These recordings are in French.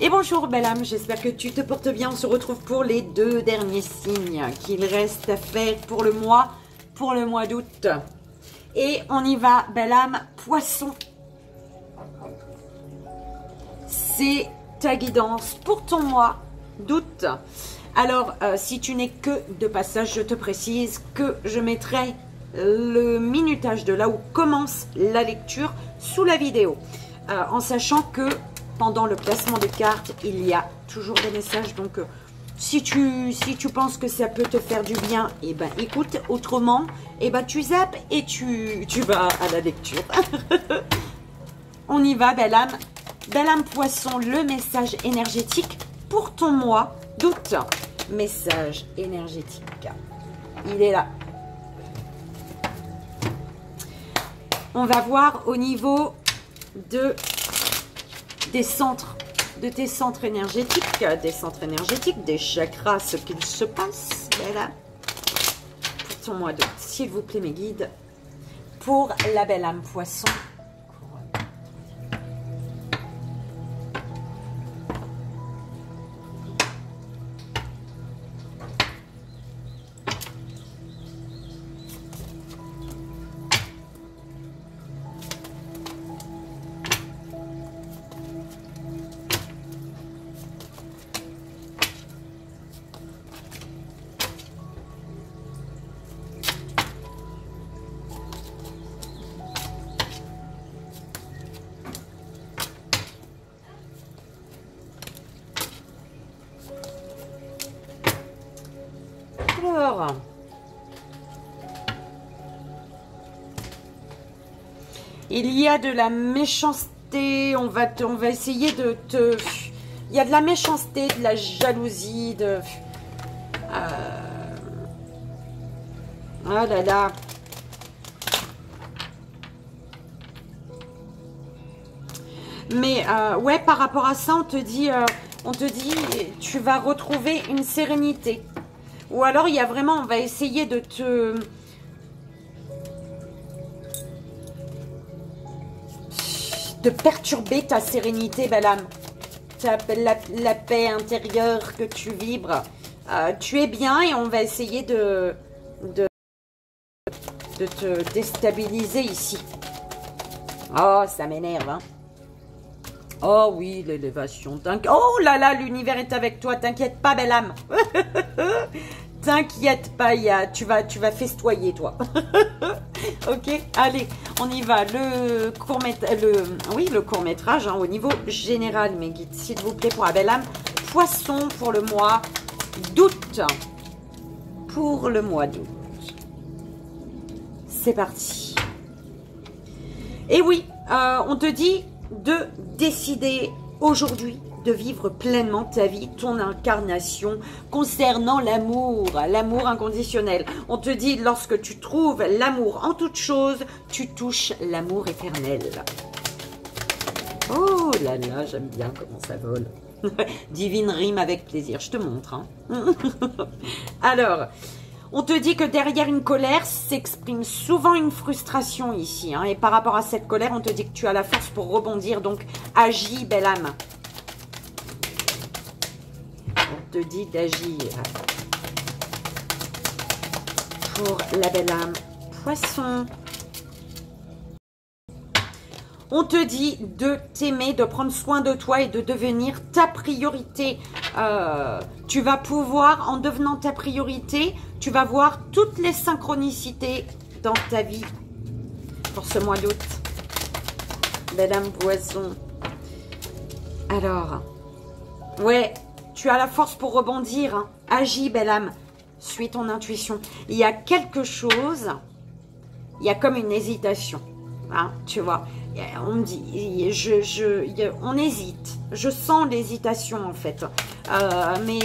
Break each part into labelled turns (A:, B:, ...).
A: Et bonjour belle âme, j'espère que tu te portes bien. On se retrouve pour les 2 derniers signes qu'il reste à faire pour le mois d'août. Et on y va, belle âme, poisson. C'est ta guidance pour ton mois d'août. Alors, si tu n'es que de passage, je te précise que je mettrai le minutage de là où commence la lecture sous la vidéo. En sachant que pendant le placement des cartes, il y a toujours des messages. Donc, si tu penses que ça peut te faire du bien, eh ben, écoute. Autrement, eh ben, tu zappes et tu vas à la lecture. On y va, belle âme. Belle âme poisson, le message énergétique pour ton mois d'août. Message énergétique. Il est là. On va voir au niveau des centres, de tes centres énergétiques, des chakras, ce qu'il se passe, belle âme, pour ton mois d'août. S'il vous plaît, mes guides, pour la belle âme poisson. Alors, il y a de la méchanceté, on va essayer de te... Il y a de la méchanceté, de la jalousie, de... Oh là là. Mais ouais, par rapport à ça, on te dit, tu vas retrouver une sérénité. Ou alors, il y a vraiment, on va essayer de perturber ta sérénité, belle âme. La paix intérieure que tu vibres. Tu es bien et on va essayer de te déstabiliser ici. Oh, ça m'énerve, hein. Oh oui, l'élévation. Oh là là, l'univers est avec toi. T'inquiète pas, belle âme. T'inquiète pas, tu vas festoyer, toi. Ok, allez, on y va. Le court-métrage, hein, au niveau général, mes guides, s'il vous plaît, pour la belle âme. Poisson pour le mois d'août. Pour le mois d'août. C'est parti. Et oui, on te dit de décider aujourd'hui de vivre pleinement ta vie, ton incarnation concernant l'amour, l'amour inconditionnel. On te dit, lorsque tu trouves l'amour en toute chose, tu touches l'amour éternel. Oh là là, j'aime bien comment ça vole. Divine rime avec plaisir, je te montre. Hein. Alors, on te dit que derrière une colère s'exprime souvent une frustration ici. Hein, et par rapport à cette colère, on te dit que tu as la force pour rebondir. Donc, agis, belle âme. On te dit d'agir. Pour la belle âme poisson. On te dit de t'aimer, de prendre soin de toi et de devenir ta priorité. Tu vas pouvoir, en devenant ta priorité, tu vas voir toutes les synchronicités dans ta vie pour ce mois d'août. Belle âme poisson. Alors, ouais, tu as la force pour rebondir. Hein. Agis, belle âme. Suis ton intuition. Il y a quelque chose, il y a comme une hésitation. Hein, tu vois, on me dit, on hésite. Je sens l'hésitation en fait. Mais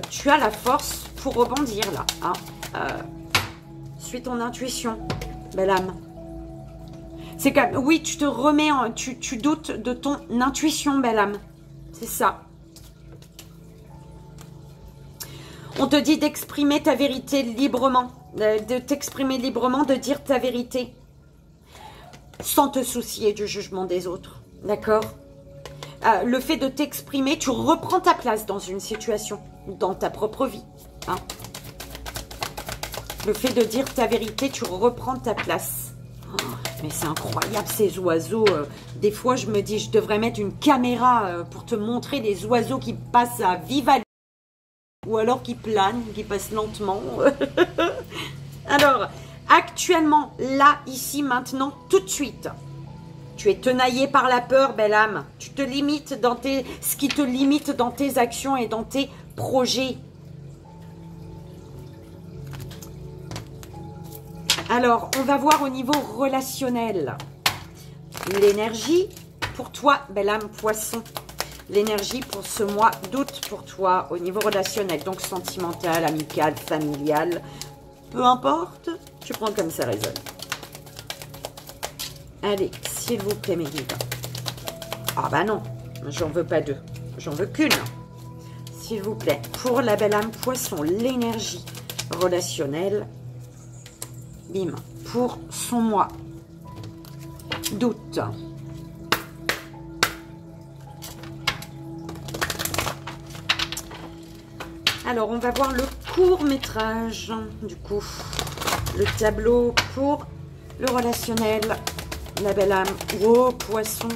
A: tu as la force pour rebondir là. Hein. Suis ton intuition, belle âme. C'est comme, oui, tu te remets, tu doutes de ton intuition, belle âme. C'est ça. On te dit d'exprimer ta vérité librement, de t'exprimer librement, de dire ta vérité, sans te soucier du jugement des autres. D'accord? le fait de t'exprimer, tu reprends ta place dans une situation, dans ta propre vie. Hein. Le fait de dire ta vérité, tu reprends ta place. Oh, mais c'est incroyable ces oiseaux. Des fois, je me dis, je devrais mettre une caméra pour te montrer des oiseaux qui passent à vive allure. Ou alors qui planent, qui passent lentement. Alors, actuellement, là, ici, maintenant, tout de suite, tu es tenaillé par la peur, belle âme. Tu te limites dans ce qui te limite dans tes actions et dans tes projets. Alors, on va voir au niveau relationnel. L'énergie pour toi, belle âme poisson. L'énergie pour ce mois d'août pour toi au niveau relationnel. Donc, sentimental, amical, familial. Peu importe, tu prends comme ça résonne. Allez, s'il vous plaît, mes guides. Ah bah non, j'en veux pas deux. J'en veux qu'une. S'il vous plaît, pour la belle âme poisson, l'énergie relationnelle. Bim, pour son mois d'août. Alors, on va voir le court-métrage, du coup. Le tableau pour le relationnel. La belle âme. Oh, poisson.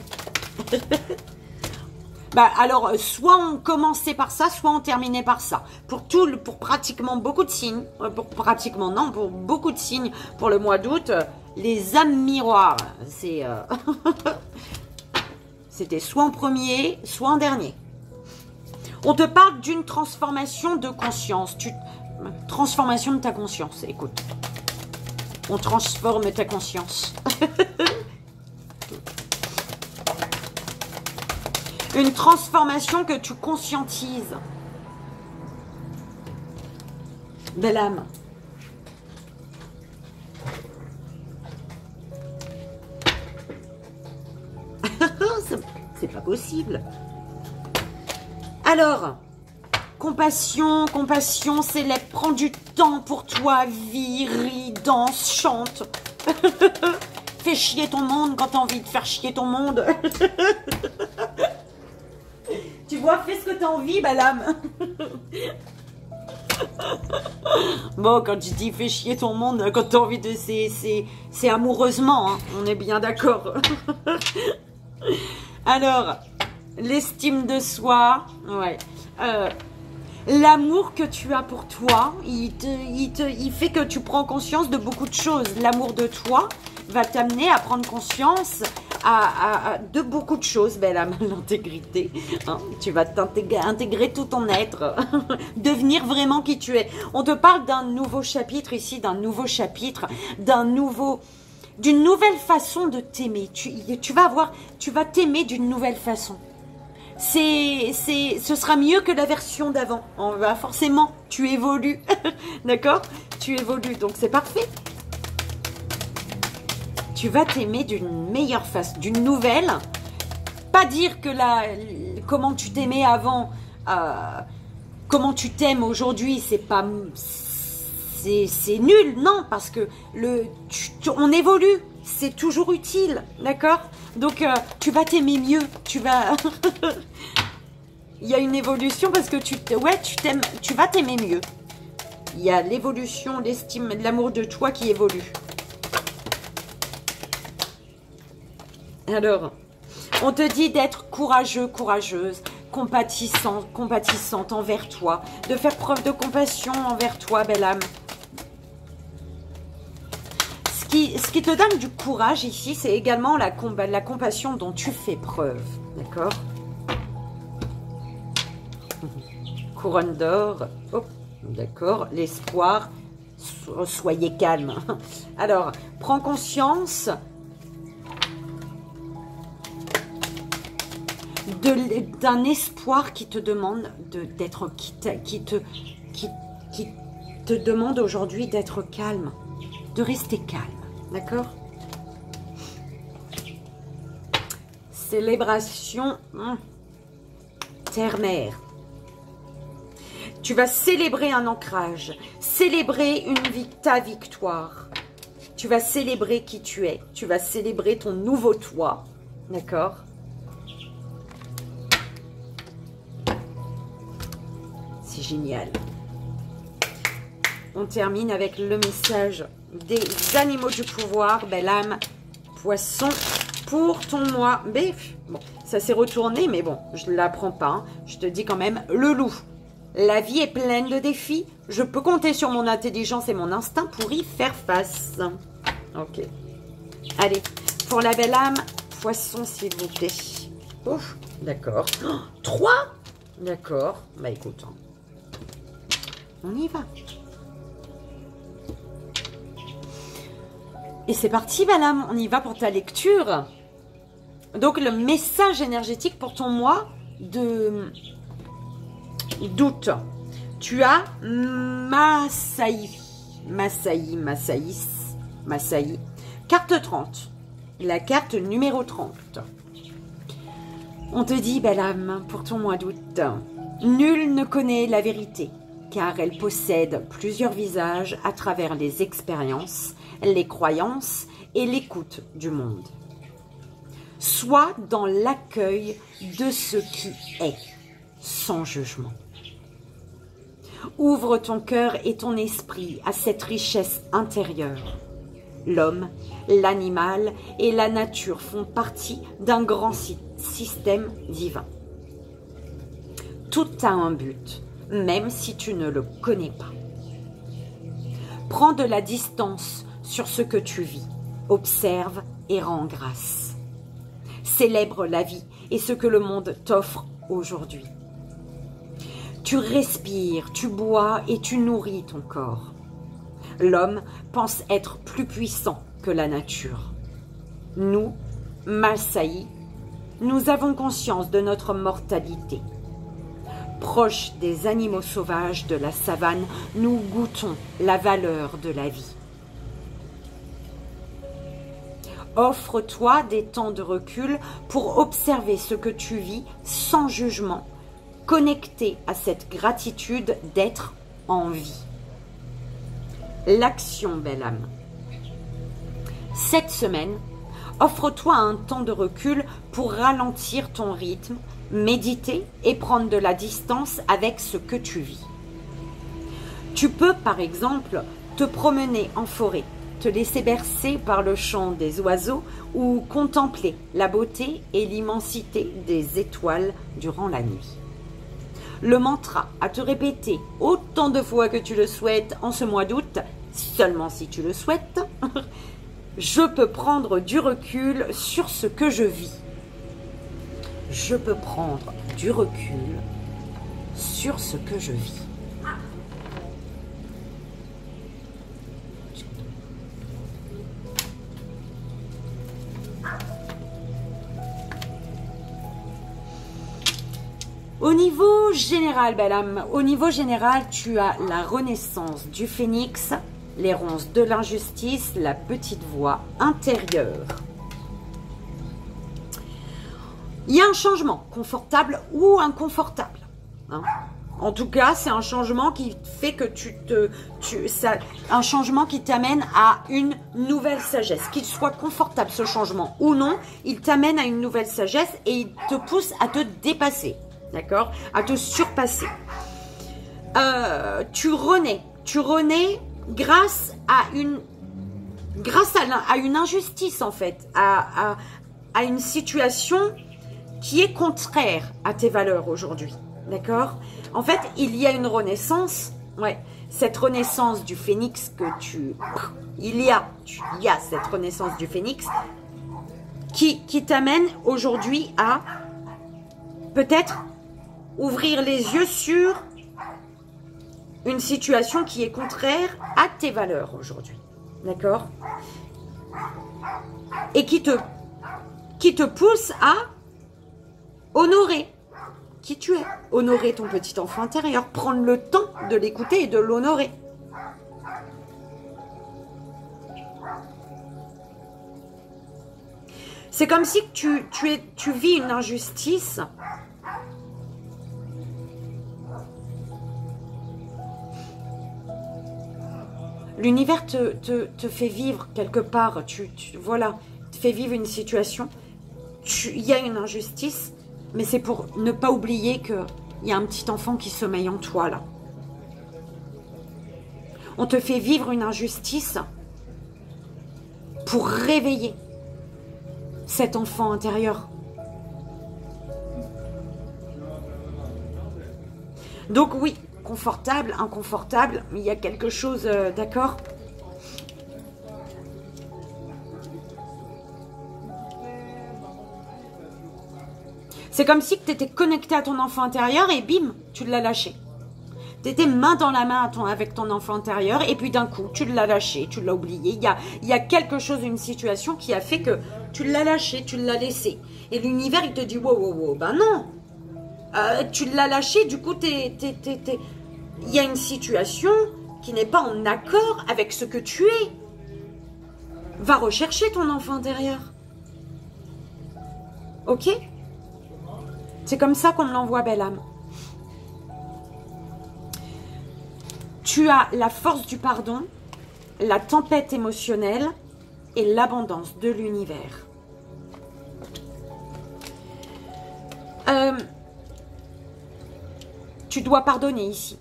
A: Bah, alors, soit on commençait par ça, soit on terminait par ça. Pour pratiquement beaucoup de signes, pour beaucoup de signes pour le mois d'août, les âmes miroirs, c'était soit en premier, soit en dernier. On te parle d'une transformation de conscience. Transformation de ta conscience, écoute. On transforme ta conscience. Une transformation que tu conscientises. Belle âme. C'est pas possible. Alors, compassion, célèbre, prends du temps pour toi, vis, ris, danse, chante. Fais chier ton monde quand t'as envie de faire chier ton monde. Tu vois, fais ce que t'as envie, belle âme. Bon, quand je dis fais chier ton monde, quand t'as envie de... C'est amoureusement, hein, on est bien d'accord. Alors, l'estime de soi, ouais. L'amour que tu as pour toi, il fait que tu prends conscience de beaucoup de choses. L'amour de toi va t'amener à prendre conscience de beaucoup de choses, belle âme, l'intégrité. Hein, tu vas intégrer tout ton être, devenir vraiment qui tu es. On te parle d'un nouveau chapitre ici, d'une nouvelle façon de t'aimer. Tu vas t'aimer d'une nouvelle façon. Ce sera mieux que la version d'avant. On va forcément, tu évolues, d'accord? Tu évolues, donc c'est parfait. Tu vas t'aimer d'une meilleure façon, d'une nouvelle. Pas dire que comment tu t'aimais avant, comment tu t'aimes aujourd'hui, c'est nul, non, parce que on évolue, c'est toujours utile, d'accord? Donc tu vas t'aimer mieux, il y a une évolution parce que tu vas t'aimer mieux. Il y a l'évolution, l'estime, l'amour de toi qui évolue. Alors, on te dit d'être courageux, courageuse, compatissante envers toi, de faire preuve de compassion envers toi, belle âme. Ce qui te donne du courage ici, c'est également la compassion dont tu fais preuve, d'accord? Couronne d'or, oh, d'accord, l'espoir, soyez calme. Alors, prends conscience d'un espoir qui te demande qui te demande aujourd'hui d'être calme, de rester calme, d'accord? Célébration terre-mère. Tu vas célébrer un ancrage, célébrer ta victoire. Tu vas célébrer qui tu es, tu vas célébrer ton nouveau toi, d'accord? C'est génial. On termine avec le message des animaux du pouvoir. Belle âme, poisson, pour ton mois. Mais, bon, ça s'est retourné, mais bon, je ne l'apprends pas. Hein. Je te dis quand même, le loup. La vie est pleine de défis. Je peux compter sur mon intelligence et mon instinct pour y faire face. Ok. Allez, pour la belle âme, poisson, s'il vous plaît. Ouf, d'accord. 3. D'accord. Bah écoute, hein. On y va. Et c'est parti, belle âme. On y va pour ta lecture. Donc, le message énergétique pour ton mois d'août. Tu as Masaï. Carte 30. La carte numéro 30. On te dit, belle âme, pour ton mois d'août, nul ne connaît la vérité, car elle possède plusieurs visages à travers les expériences, les croyances et l'écoute du monde. Sois dans l'accueil de ce qui est, sans jugement. Ouvre ton cœur et ton esprit à cette richesse intérieure. L'homme, l'animal et la nature font partie d'un grand système divin. Tout a un but, même si tu ne le connais pas. Prends de la distance sur ce que tu vis, observe et rends grâce. Célèbre la vie et ce que le monde t'offre aujourd'hui. Tu respires, tu bois et tu nourris ton corps. L'homme pense être plus puissant que la nature. Nous, Masaï, nous avons conscience de notre mortalité. Proches des animaux sauvages de la savane, nous goûtons la valeur de la vie. Offre-toi des temps de recul pour observer ce que tu vis sans jugement, connecté à cette gratitude d'être en vie. L'action, belle âme. Cette semaine, offre-toi un temps de recul pour ralentir ton rythme, méditer et prendre de la distance avec ce que tu vis. Tu peux, par exemple, te promener en forêt, te laisser bercer par le chant des oiseaux ou contempler la beauté et l'immensité des étoiles durant la nuit. Le mantra à te répéter autant de fois que tu le souhaites en ce mois d'août, seulement si tu le souhaites, je peux prendre du recul sur ce que je vis. Je peux prendre du recul sur ce que je vis. Au niveau général, belle âme, au niveau général, tu as la renaissance du phénix, les ronces de l'injustice, la petite voix intérieure. Il y a un changement, confortable ou inconfortable. Hein. En tout cas, c'est un changement qui fait que un changement qui t'amène à une nouvelle sagesse. Qu'il soit confortable ce changement ou non, il t'amène à une nouvelle sagesse et il te pousse à te dépasser. D'accord? À te surpasser. Tu renais grâce à une injustice en fait, à une situation qui est contraire à tes valeurs aujourd'hui. D'accord? En fait, il y a une renaissance. Ouais. Cette renaissance du phénix il y a cette renaissance du phénix qui t'amène aujourd'hui à peut-être ouvrir les yeux sur une situation qui est contraire à tes valeurs aujourd'hui. D'accord? Et qui te pousse à honorer qui tu es. Honorer ton petit enfant intérieur. Prendre le temps de l'écouter et de l'honorer. C'est comme si tu vis une injustice. L'univers te fait vivre quelque part, voilà, te fait vivre une situation, il y a une injustice, mais c'est pour ne pas oublier que il y a un petit enfant qui sommeille en toi, là. On te fait vivre une injustice pour réveiller cet enfant intérieur. Donc oui, confortable, inconfortable, mais il y a quelque chose, d'accord ? C'est comme si tu étais connecté à ton enfant intérieur et bim, tu l'as lâché. Tu étais main dans la main avec ton enfant intérieur et puis d'un coup, tu l'as lâché, tu l'as oublié. Il y a quelque chose, une situation qui a fait que tu l'as lâché, tu l'as laissé. Et l'univers, il te dit, wow, wow, wow, ben non. Tu l'as lâché, du coup, il y a une situation qui n'est pas en accord avec ce que tu es. Va rechercher ton enfant intérieur. Ok ? C'est comme ça qu'on me l'envoie, belle âme. Tu as la force du pardon, la tempête émotionnelle et l'abondance de l'univers. Tu dois pardonner ici.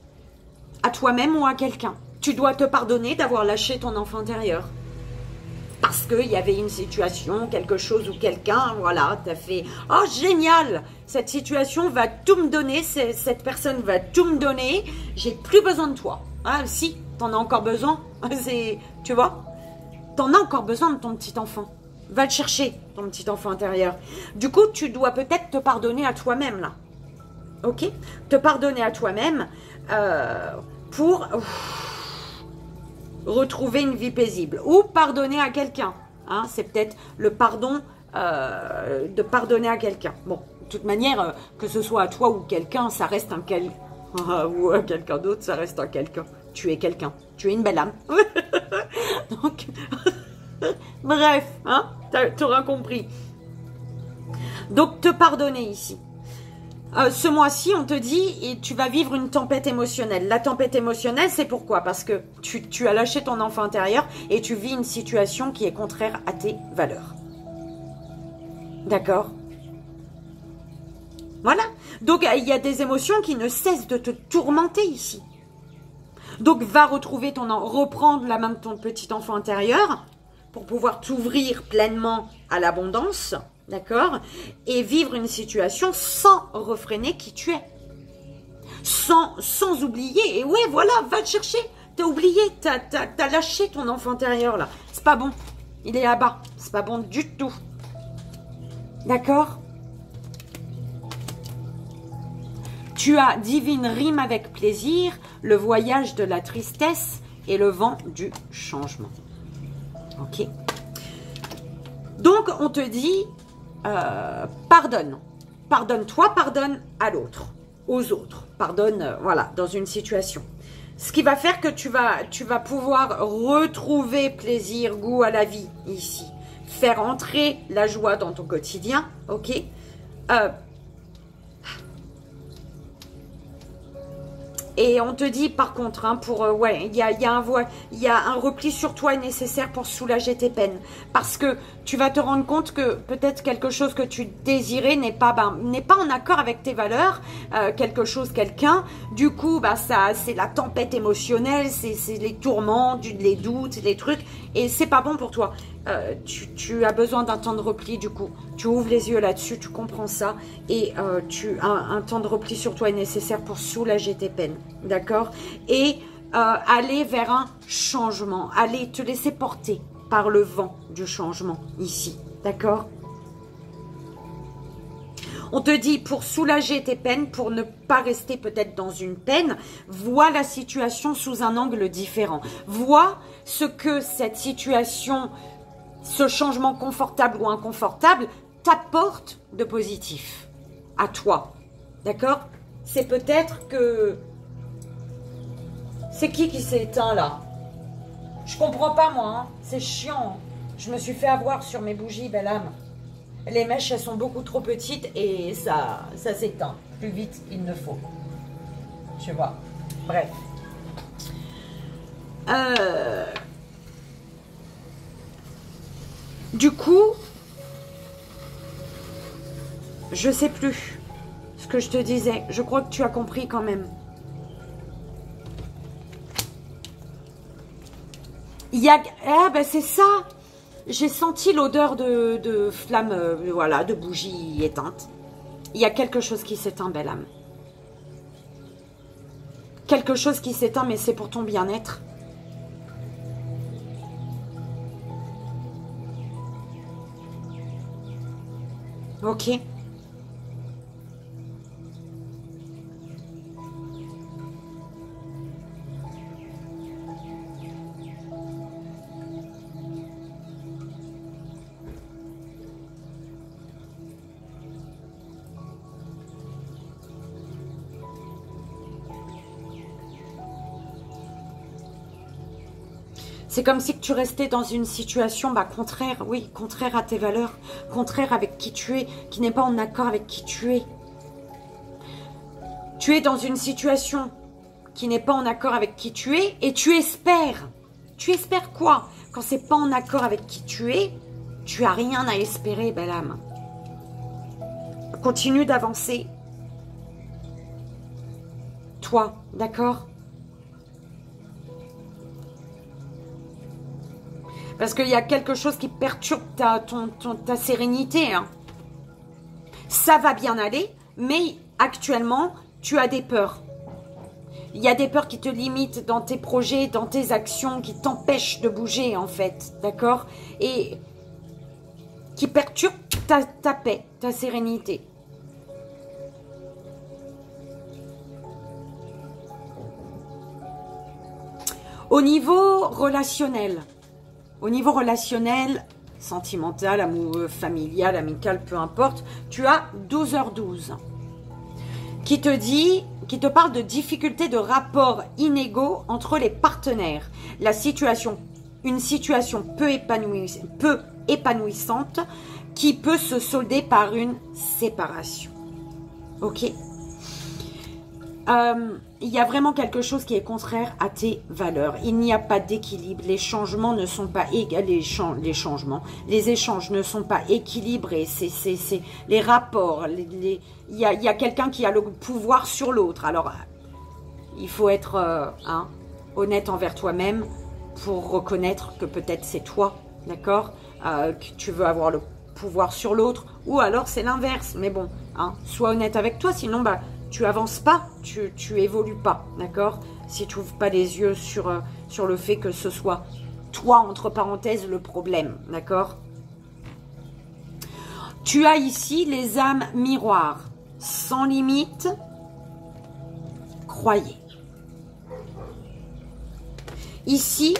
A: À toi-même ou à quelqu'un. Tu dois te pardonner d'avoir lâché ton enfant intérieur. Parce qu'il y avait une situation, quelque chose ou quelqu'un, voilà, t'as fait « Oh, génial! Cette situation va tout me donner, cette personne va tout me donner, j'ai plus besoin de toi. » Ah, si, t'en as encore besoin, tu vois? T'en as encore besoin de ton petit enfant. Va le chercher, ton petit enfant intérieur. Du coup, tu dois peut-être te pardonner à toi-même, là. Ok? Te pardonner à toi-même pour... retrouver une vie paisible ou pardonner à quelqu'un. Hein, c'est peut-être le pardon de pardonner à quelqu'un. Bon, de toute manière, que ce soit à toi ou quelqu'un, ça reste un ou à quelqu'un d'autre, ça reste un quelqu'un. Tu es quelqu'un. Tu es une belle âme. Donc, bref, hein, t'auras compris. Donc, te pardonner ici. Ce mois-ci, on te dit, et tu vas vivre une tempête émotionnelle. La tempête émotionnelle, c'est pourquoi? Parce que tu as lâché ton enfant intérieur et tu vis une situation qui est contraire à tes valeurs. D'accord? Voilà. Donc, il y a des émotions qui ne cessent de te tourmenter ici. Donc, va retrouver reprendre la main de ton petit enfant intérieur pour pouvoir t'ouvrir pleinement à l'abondance. D'accord? Et vivre une situation sans refréner qui tu es. Sans oublier. Et ouais, voilà, va le chercher. T'as oublié, t'as lâché ton enfant intérieur là. C'est pas bon. Il est là-bas. C'est pas bon du tout. D'accord? Tu as divine rime avec plaisir, le voyage de la tristesse et le vent du changement. Ok? Donc, on te dit... pardonne. Pardonne-toi, pardonne à l'autre, aux autres. Pardonne, voilà, dans une situation. Ce qui va faire que tu vas pouvoir retrouver plaisir, goût à la vie ici. Faire entrer la joie dans ton quotidien, ok? Et on te dit par contre, hein, ouais, il y a un repli sur toi nécessaire pour soulager tes peines. Parce que tu vas te rendre compte que peut-être quelque chose que tu désirais n'est pas en accord avec tes valeurs, quelqu'un. Du coup, c'est la tempête émotionnelle, c'est les tourments, les doutes, les trucs. Et c'est pas bon pour toi. Tu as besoin d'un temps de repli, du coup. Tu ouvres les yeux là-dessus, tu comprends ça. Et un temps de repli sur toi est nécessaire pour soulager tes peines. D'accord? Et aller vers un changement. Aller te laisser porter par le vent du changement ici. D'accord? On te dit, pour soulager tes peines, pour ne pas rester peut-être dans une peine, vois la situation sous un angle différent. Vois ce que cette situation, ce changement confortable ou inconfortable, t'apporte de positif à toi. D'accord? C'est peut-être que... C'est qui s'est éteint là? Je comprends pas moi, hein. C'est chiant. Je me suis fait avoir sur mes bougies, belle âme. Les mèches, elles sont beaucoup trop petites et ça s'éteint plus vite qu'il ne faut. Tu vois. Bref. Du coup, je sais plus ce que je te disais. Je crois que tu as compris quand même. Il y a... Ah ben c'est ça. J'ai senti l'odeur de flamme, voilà, de bougie éteinte. Il y a quelque chose qui s'éteint, belle âme. Quelque chose qui s'éteint, mais c'est pour ton bien-être. Ok. C'est comme si tu restais dans une situation contraire, oui, contraire à tes valeurs, contraire avec qui tu es, qui n'est pas en accord avec qui tu es. Tu es dans une situation qui n'est pas en accord avec qui tu es et tu espères. Tu espères quoi? Quand c'est pas en accord avec qui tu as rien à espérer, belle âme. Continue d'avancer. Toi, d'accord? Parce qu'il y a quelque chose qui perturbe ta sérénité. Hein. Ça va bien aller, mais actuellement, tu as des peurs. Il y a des peurs qui te limitent dans tes projets, dans tes actions, qui t'empêchent de bouger, en fait. D'accord? Et qui perturbent ta paix, ta sérénité. Au niveau relationnel, sentimental, amoureux, familial, amical, peu importe, tu as 12h12 qui te parle de difficultés de rapports inégaux entre les partenaires. Une situation peu épanouissante qui peut se solder par une séparation. Ok. Il y a vraiment quelque chose qui est contraire à tes valeurs. Il n'y a pas d'équilibre. Les changements ne sont pas les échanges ne sont pas équilibrés. C'est les rapports. Il y a quelqu'un qui a le pouvoir sur l'autre. Alors, il faut être honnête envers toi-même pour reconnaître que peut-être c'est toi, d'accord, que tu veux avoir le pouvoir sur l'autre, ou alors c'est l'inverse. Mais bon, sois honnête avec toi, sinon tu avances pas, tu évolues pas, d'accord? Si tu n'ouvres pas les yeux sur le fait que ce soit toi, entre parenthèses, le problème, d'accord? Tu as ici les âmes miroirs, sans limite, croyez. Ici,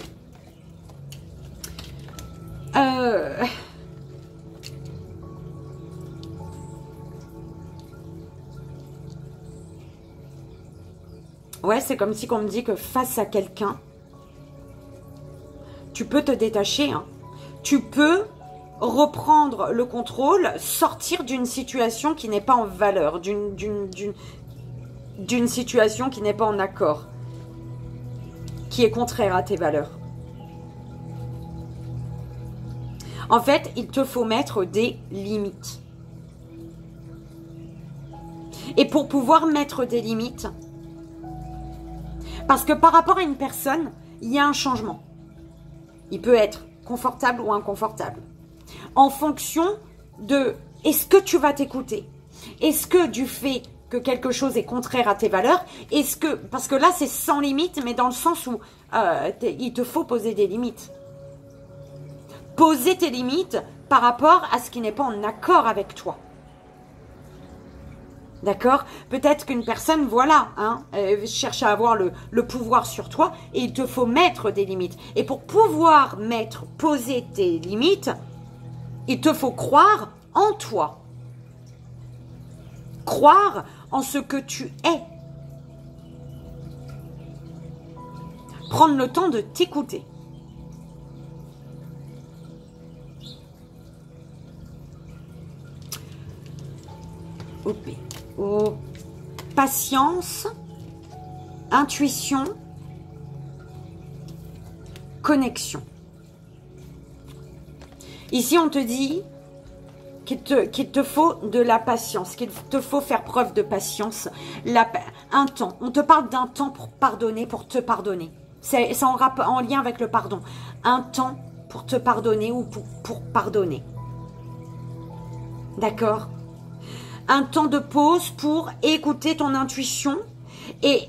A: ouais, c'est comme si on me dit que face à quelqu'un, tu peux te détacher. Hein. Tu peux reprendre le contrôle, sortir d'une situation qui n'est pas en valeur, d'une situation qui n'est pas en accord, qui est contraire à tes valeurs. En fait, il te faut mettre des limites. Et pour pouvoir mettre des limites, parce que par rapport à une personne, il y a un changement. Il peut être confortable ou inconfortable. En fonction de, est-ce que tu vas t'écouter? Est-ce que du fait que quelque chose est contraire à tes valeurs, parce que là c'est sans limite, mais dans le sens où il te faut poser des limites. Poser tes limites par rapport à ce qui n'est pas en accord avec toi. D'accord? Peut-être qu'une personne, voilà, cherche à avoir le pouvoir sur toi et il te faut mettre des limites. Et pour pouvoir poser tes limites, il te faut croire en toi. Croire en ce que tu es. Prendre le temps de t'écouter. Patience, intuition, connexion. Ici, on te dit qu'il te faut de la patience, qu'il te faut faire preuve de patience. Un temps. On te parle d'un temps pour pardonner, pour te pardonner. C'est en lien avec le pardon. Un temps pour te pardonner ou pour pardonner. D'accord? Un temps de pause pour écouter ton intuition et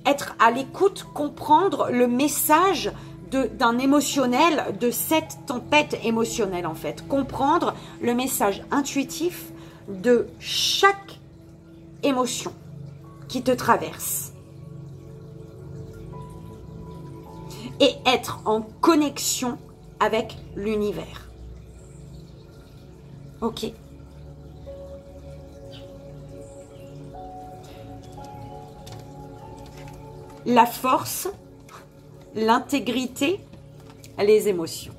A: être à l'écoute, comprendre le message d'un émotionnel, de cette tempête émotionnelle en fait. Comprendre le message intuitif de chaque émotion qui te traverse. Et être en connexion avec l'univers. Ok. La force, l'intégrité, les émotions.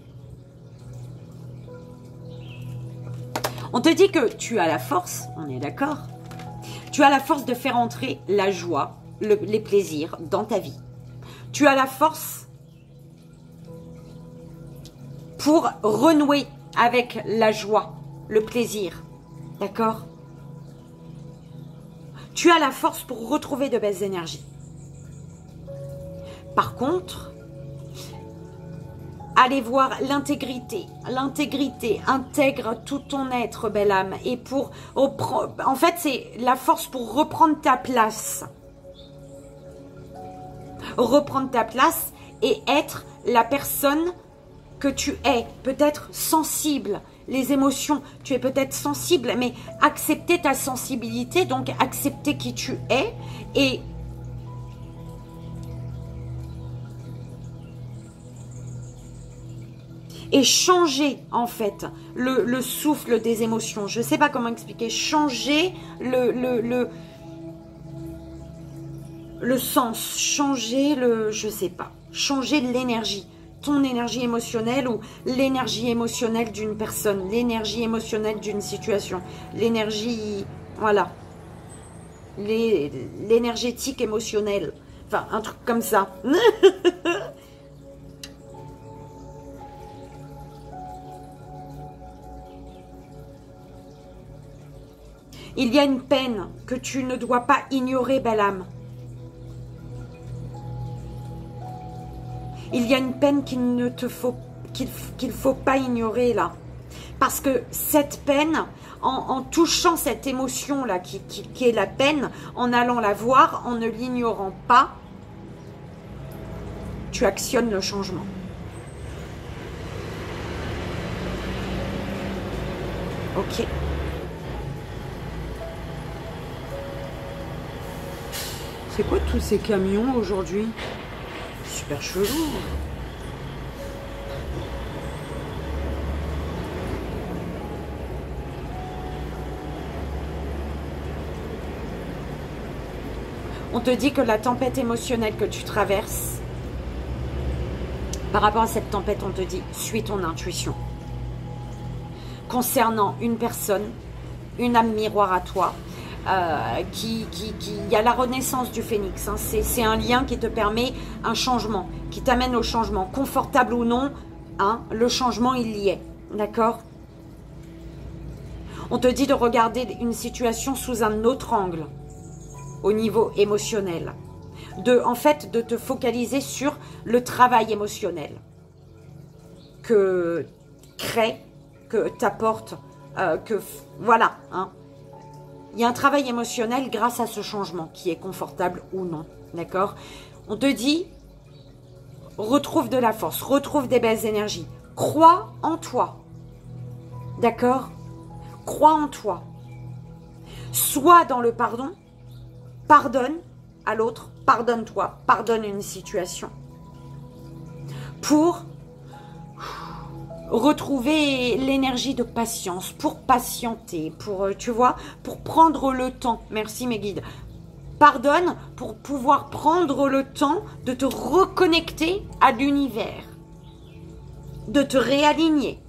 A: On te dit que tu as la force, on est d'accord? Tu as la force de faire entrer la joie, les plaisirs dans ta vie. Tu as la force pour renouer avec la joie, le plaisir. D'accord? Tu as la force pour retrouver de belles énergies. Par contre, allez voir l'intégrité. L'intégrité intègre tout ton être, belle âme. Et en fait, c'est la force pour reprendre ta place. Reprendre ta place et être la personne que tu es. Peut-être sensible. Les émotions, tu es peut-être sensible, mais accepter ta sensibilité, donc accepter qui tu es et changer en fait le souffle des émotions. Je ne sais pas comment expliquer. Changer le sens, changer je sais pas, changer l'énergie, ton énergie émotionnelle ou l'énergie émotionnelle d'une personne, l'énergie émotionnelle d'une situation, l'énergie, voilà, l'énergétique émotionnelle, enfin un truc comme ça. Il y a une peine que tu ne dois pas ignorer, belle âme. Il y a une peine qu'il faut pas ignorer là. Parce que cette peine, en touchant cette émotion-là qui est la peine, en allant la voir, en ne l'ignorant pas, tu actionnes le changement. Ok. C'est quoi tous ces camions aujourd'hui? Super chelou. On te dit que la tempête émotionnelle que tu traverses, par rapport à cette tempête, on te dit, suis ton intuition. Concernant une personne, une âme miroir à toi, il y a la renaissance du phénix, hein. C'est un lien qui te permet un changement, qui t'amène au changement, confortable ou non, hein, le changement il y est, d'accord? On te dit de regarder une situation sous un autre angle, au niveau émotionnel, en fait de te focaliser sur le travail émotionnel que crée, que t'apporte, voilà, hein. Il y a un travail émotionnel grâce à ce changement qui est confortable ou non. D'accord? On te dit, retrouve de la force, retrouve des belles énergies. Crois en toi. D'accord? Crois en toi. Sois dans le pardon. Pardonne à l'autre. Pardonne-toi. Pardonne une situation. Pour retrouver l'énergie de patience, pour patienter, pour, tu vois, pour prendre le temps. Merci mes guides. Pardonne pour pouvoir prendre le temps de te reconnecter à l'univers, de te réaligner,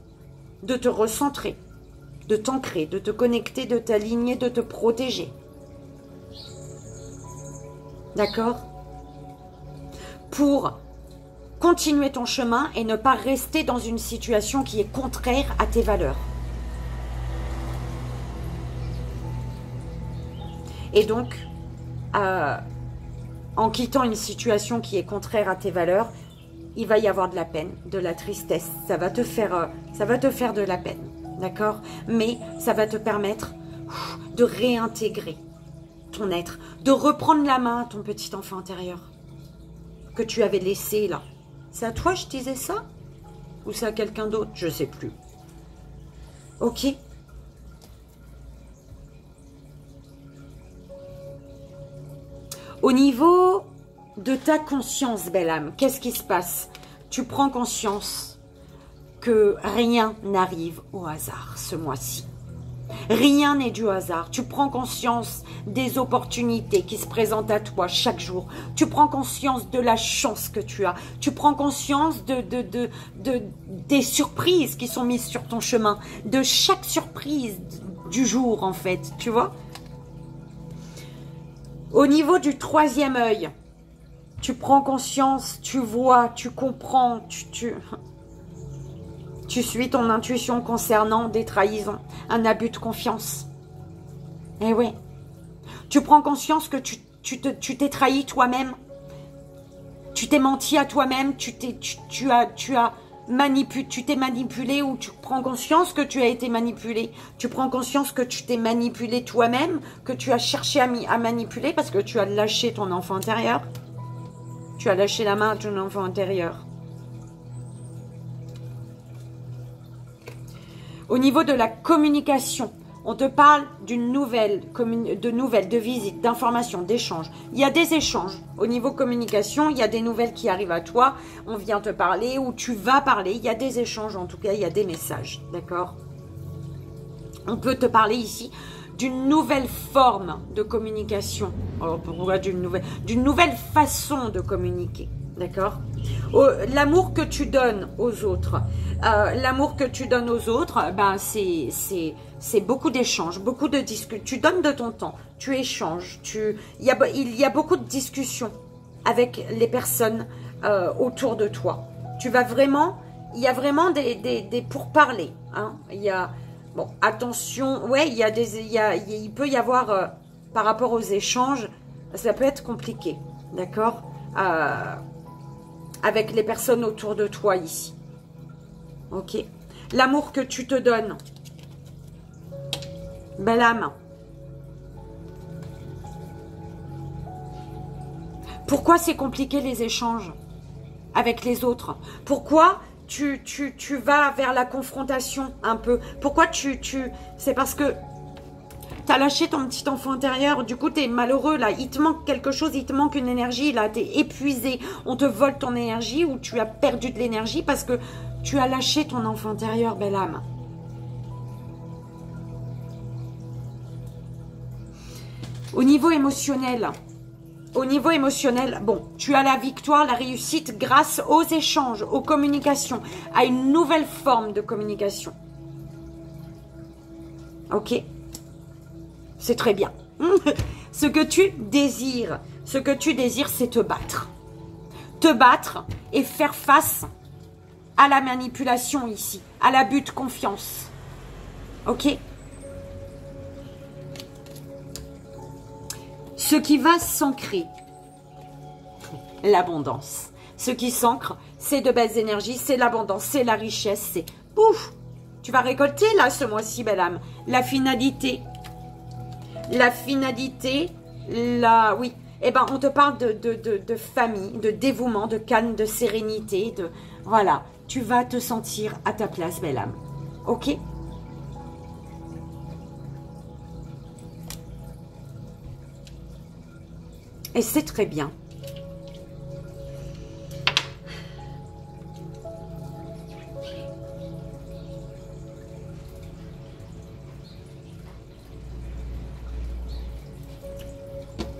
A: de te recentrer, de t'ancrer, de te connecter, de t'aligner, de te protéger. D'accord? Pour continuer ton chemin et ne pas rester dans une situation qui est contraire à tes valeurs. Et donc, en quittant une situation qui est contraire à tes valeurs, il va y avoir de la peine, de la tristesse. Ça va te faire de la peine, d'accord? Mais ça va te permettre de réintégrer ton être, de reprendre la main à ton petit enfant intérieur que tu avais laissé là. C'est à toi je disais ça? Ou c'est à quelqu'un d'autre? Je sais plus. Ok? Au niveau de ta conscience, belle âme, qu'est-ce qui se passe? Tu prends conscience que rien n'arrive au hasard ce mois-ci. Rien n'est du hasard. Tu prends conscience des opportunités qui se présentent à toi chaque jour. Tu prends conscience de la chance que tu as. Tu prends conscience des surprises qui sont mises sur ton chemin. De chaque surprise du jour, en fait. Tu vois? Au niveau du troisième œil, tu prends conscience, tu vois, tu comprends, tu suis ton intuition concernant des trahisons, un abus de confiance. Eh oui. Tu prends conscience que tu t'es trahi toi-même. Tu t'es menti à toi-même. Tu t'es manipulé ou tu prends conscience que tu as été manipulé. Tu prends conscience que tu t'es manipulé toi-même, que tu as cherché à manipuler parce que tu as lâché ton enfant intérieur. Tu as lâché la main à ton enfant intérieur. Au niveau de la communication, on te parle d'une nouvelle, de visites, d'informations, d'échanges. Il y a des échanges. Au niveau communication, il y a des nouvelles qui arrivent à toi. On vient te parler ou tu vas parler. Il y a des échanges, en tout cas, il y a des messages. D'accord? On peut te parler ici d'une nouvelle forme de communication. Alors, pourquoi d'une nouvelle façon de communiquer. D'accord? L'amour que tu donnes aux autres. Ben c'est beaucoup d'échanges, beaucoup de discussions. Tu donnes de ton temps, tu échanges. Il y a beaucoup de discussions avec les personnes autour de toi. Il y a vraiment des pourparlers. Hein. Bon, attention, ouais, il peut y avoir, par rapport aux échanges, ça peut être compliqué, d'accord, avec les personnes autour de toi ici. Ok. L'amour que tu te donnes. Belle âme. Pourquoi c'est compliqué les échanges avec les autres? Pourquoi tu vas vers la confrontation un peu? Pourquoi c'est parce que tu as lâché ton petit enfant intérieur, du coup tu es malheureux là, il te manque quelque chose, il te manque une énergie là, tu es épuisé, on te vole ton énergie ou tu as perdu de l'énergie parce que tu as lâché ton enfant intérieur, belle âme. Au niveau émotionnel, bon, tu as la victoire, la réussite grâce aux échanges, aux communications, à une nouvelle forme de communication. Ok? C'est très bien. Ce que tu désires, c'est te battre. Te battre et faire face à la manipulation ici, à l'abus de confiance. Ok? Ce qui va s'ancrer, l'abondance. Ce qui s'ancre, c'est de belles énergies, c'est l'abondance, c'est la richesse, c'est... Ouf! Tu vas récolter là ce mois-ci, belle âme. La finalité. Oui. Eh ben, on te parle de famille, de dévouement, de calme, de sérénité, voilà. Tu vas te sentir à ta place, belle âme. Ok? Et c'est très bien.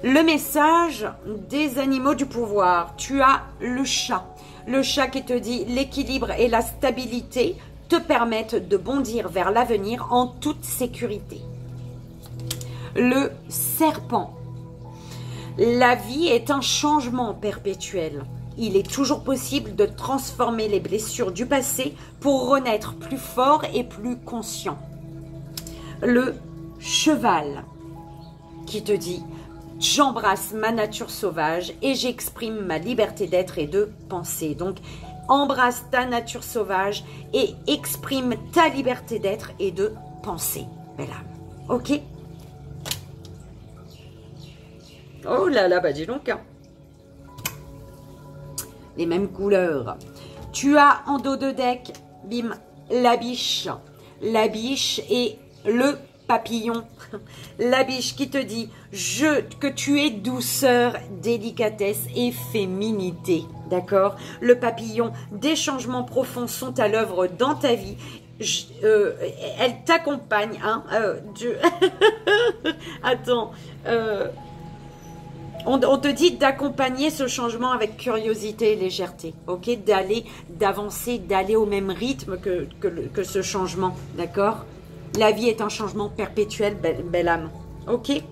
A: Le message des animaux du pouvoir. Tu as le chat. Le chat qui te dit l'équilibre et la stabilité te permettent de bondir vers l'avenir en toute sécurité. Le serpent. La vie est un changement perpétuel. Il est toujours possible de transformer les blessures du passé pour renaître plus fort et plus conscient. Le cheval qui te dit « J'embrasse ma nature sauvage et j'exprime ma liberté d'être et de penser. » Donc, embrasse ta nature sauvage et exprime ta liberté d'être et de penser, belle âme. Ok? Oh là là, bah dis donc. Hein. Les mêmes couleurs. Tu as en dos de deck, bim, la biche. La biche et le papillon. La biche qui te dit que tu es douceur, délicatesse et féminité. D'accord? Le papillon, des changements profonds sont à l'œuvre dans ta vie. Elle t'accompagne. Hein, Attends. On te dit d'accompagner ce changement avec curiosité et légèreté, ok? D'avancer, d'aller au même rythme que ce changement, d'accord? La vie est un changement perpétuel, belle âme, ok?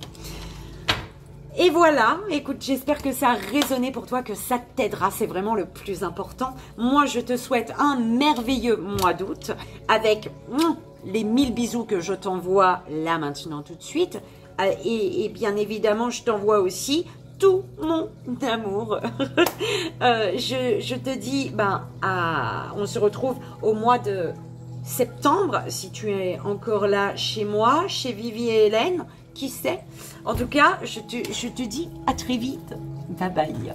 A: Et voilà, écoute, j'espère que ça a résonné pour toi, que ça t'aidera, c'est vraiment le plus important. Moi, je te souhaite un merveilleux mois d'août avec les 1000 bisous que je t'envoie là maintenant tout de suite. Et bien évidemment, je t'envoie aussi tout mon amour. Je te dis, on se retrouve au mois de septembre, si tu es encore là chez moi, chez Vivi et Hélène, qui sait. En tout cas, je te dis à très vite. Bye bye.